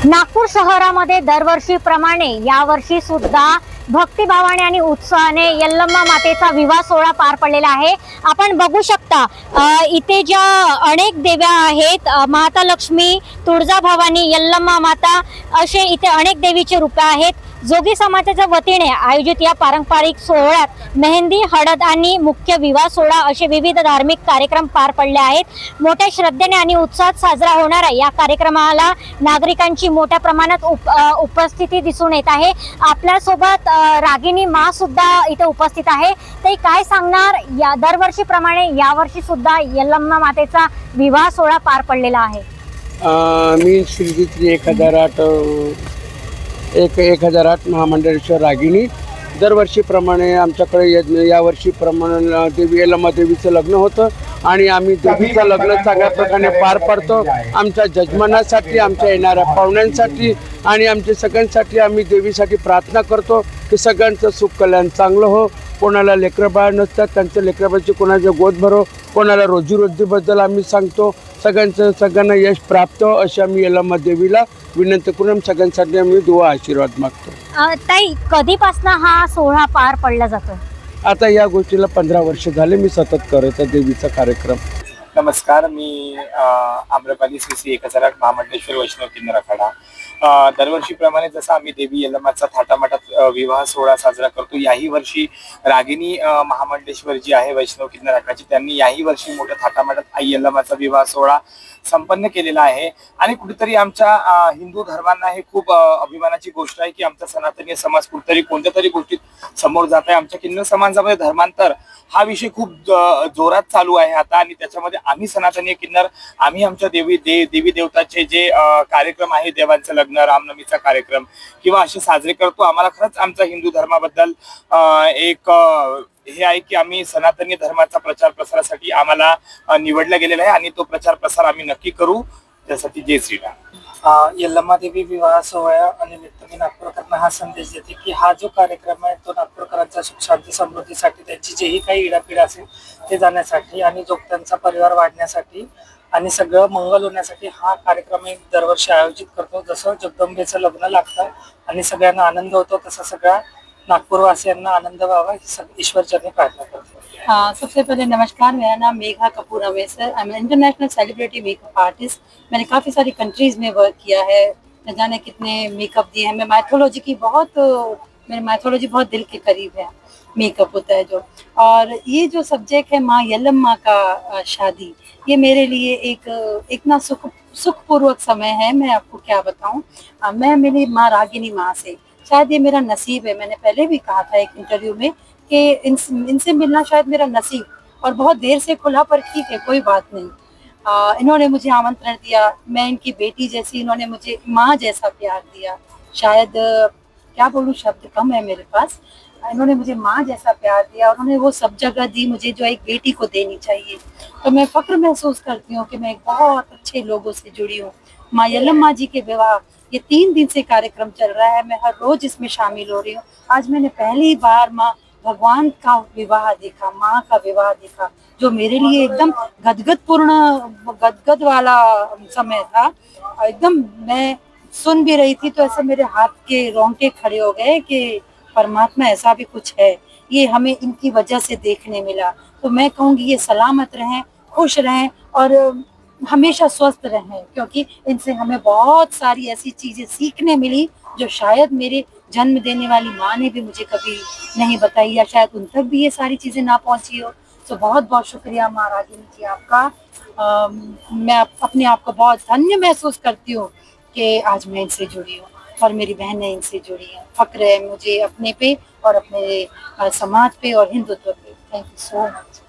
नागपूर शहरामध्ये दरवर्षीप्रमाणे यावर्षी सुद्धा भक्तिभावाने आणि उत्साहाने यल्लम्मा मातेचा विवाह सोहळा पार पडलेला आहे। आपण बघू शकता इथे ज्या अनेक देव्या आहेत, माता लक्ष्मी, तुळजा भवानी, यल्लम्मा माता असे इथे अनेक देवीचे रूप आहेत। जोगी समाजाच्या वतीने आयोजित या पारंपरिक सोहळ्यात मेहंदी, हळद आणि मुख्य विवाह सोहळा असे विविध धार्मिक कार्यक्रम पार पडले आहेत। मोठ्या श्रद्धेने आणि उत्साहात साजरा होणाऱ्या या कार्यक्रमाला नागरिकांची मोठ्या प्रमाणात उपस्थिती दिसून येत आहे। आपल्या सोबत रागिनी मा सुद्धा इथे उपस्थित आहे। ते काय सांगणार, या दरवर्षीप्रमाणे यावर्षी सुद्धा यल्लम्मा मातेचा विवाह सोहळा पार पडलेला आहे। मी श्री 1008 महामंडळेश्वर रागिनी दरवर्षीप्रमाणे आमच्याकडे यावर्षी प्रमाणे देवी यल्लम्मा देवीचं लग्न होतं आणि आम्ही देवीचं लग्न चांगल्या प्रकारे पार पाडतो। आमच्या जजमानासाठी, आमच्या येणाऱ्या पाहुण्यांसाठी आणि आमच्या सगळ्यांसाठी आम्ही देवीसाठी प्रार्थना करतो की सगळ्यांचं सुख कल्याण चांगलं हो। कोणाला लेकरबाळ नसतात त्यांचं लेकरबाळाची कोणाच्या गोद भरो, कोणाला रोजीरोटीबद्दल आम्ही सांगतो। सगळ्यांना यश प्राप्त हो अशी आम्ही यल्लम्मा देवीला विनंती करून सगळ्यांसाठी आम्ही दुआ आशीर्वाद मागतो। ताई, कधीपासून हा सोहळा पार पडला जातो? आता या गोष्टीला 15 वर्ष झाले मी सतत करत आहे देवीचा कार्यक्रम। नमस्कार, मी आम्रपाली श्री 1008 महामंडळेश्वर वैष्णव किन्नर आखाडा। दरवर्षीप्रमाणे जसं आम्ही देवी यल्लम्माचा थाटामाटात विवाह सोहळा साजरा करतो, याही वर्षी रागिनी महामंडळेश्वर जी आहे वैष्णव किन्नर आखाड्याची, त्यांनी याही वर्षी मोठ्या थाटामाटात आई यल्लम्माचा विवाह सोहळा संपन्न केलेला आहे। आणि कुठेतरी आमच्या हिंदू धर्मांना हे खूप अभिमानाची गोष्ट आहे की आमचा सनातनीय समाज कुठेतरी कोणत्या तरी गोष्टीत समोर जात आहे। आमच्या किन्नर समाजामध्ये धर्मांतर हा विषय खूप जोरात चालू आहे आता, आणि त्याच्यामध्ये आम्ही सनातनीय किन्नर आम्ही आमच्या देवी देवताचे जे कार्यक्रम आहे, देवांचं लग्न, रामनवमीचा कार्यक्रम किंवा असे साजरे करतो। आम्हाला खरंच आमच्या हिंदू धर्माबद्दल एक हे आहे की आम्ही सनातनी धर्माचा प्रचार प्रसारासाठी आम्हाला निवडलं गेलेलं आहे आणि तो प्रचार प्रसार आम्ही नक्की करू। त्यासाठी जय श्रीराम। यल्लम्मा देवी विवाह सोहळ्या निमित्त मी नागपूरकरांना हा संदेश देते की हा जो कार्यक्रम आहे तो नागपूरकरांच्या सुख शांती समृद्धीसाठी, त्यांची जेही काही इडापिडा असेल ते जाण्यासाठी आणि जो त्यांचा परिवार वाढण्यासाठी आणि सगळं मंगल होण्यासाठी हा कार्यक्रम एक दरवर्षी आयोजित करतो। जसं जगदंबेचं लग्न लागतं आणि सगळ्यांना आनंद होतो, तसा सगळ्या नागपूरवासियांना आनंद व्हावा ईश्वरचरणी प्रार्थना करतो। सबसे पहले नमस्कार, मेरा नाम मेघा कपूर अवेसर। I am international celebrity makeup artist. मैंने काफ़ी सारी कंट्रीज़ में वर्क किया है, न जाने कितने मेकअप दिए हैं। मैं माइथोलॉजी की मेरी माइथोलॉजी बहुत दिल के करीब है, मेकअप होता है जो। और ये जो सब्जेक्ट है माँ यल्लम्मा का शादी, ये मेरे लिए एक ना सुखपूर्वक समय है। मैं आपको क्या बताऊँ, मैं मिली माँ रागिनी माँ से, शायद ये मेरा नसीब है। मैंने पहले भी कहा था एक इंटरव्यू में कि इनसे मिलना शायद मेरा नसीब, और बहुत देर से खुला, पर ठीक है, कोई बात नहीं। इन्होंने मुझे आमंत्रण दिया, मैं इनकी बेटी जैसी, इन्होंने मुझे माँ जैसा प्यार दिया। शायद क्या बोलूँ, शब्द कम है मेरे पास। इन्होंने मुझे माँ जैसा प्यार दिया, उन्होंने वो सब जगह दी मुझे जो एक बेटी को देनी चाहिए। तो मैं फक्र महसूस करती हूँ कि मैं एक बहुत अच्छे लोगों से जुड़ी हूँ। माँ यल्लम्मा जी के विवाह, ये 3 दिन से कार्यक्रम चल रहा है, मैं हर रोज इसमें शामिल हो रही हूँ। आज मैंने पहली बार माँ भगवान का विवाह देखा, माँ का विवाह देखा, जो मेरे लिए एकदम गदगद वाला समय था। एकदम मैं सुन भी रही थी तो ऐसे मेरे हाथ के रोंगटे खड़े हो गए कि परमात्मा ऐसा भी कुछ है, ये हमें इनकी वजह से देखने मिला। तो मैं कहूँगी ये सलामत रहें, खुश रहें और हमेशा स्वस्थ रहें, क्योंकि इनसे हमें बहुत सारी ऐसी चीज़ें सीखने मिली जो शायद मेरे जन्म देने वाली माँ ने भी मुझे कभी नहीं बताई, या शायद उन तक भी ये सारी चीज़ें ना पहुँची हो। तो बहुत बहुत शुक्रिया माँ रागिनी जी आपका। मैं अपने आप को बहुत धन्य महसूस करती हूँ कि आज मैं इनसे जुड़ी हूँ और मेरी बहनें इनसे जुड़ी हैं। फक्र है मुझे अपने पे और अपने समाज पे और हिंदुत्व पे। Thank you so much.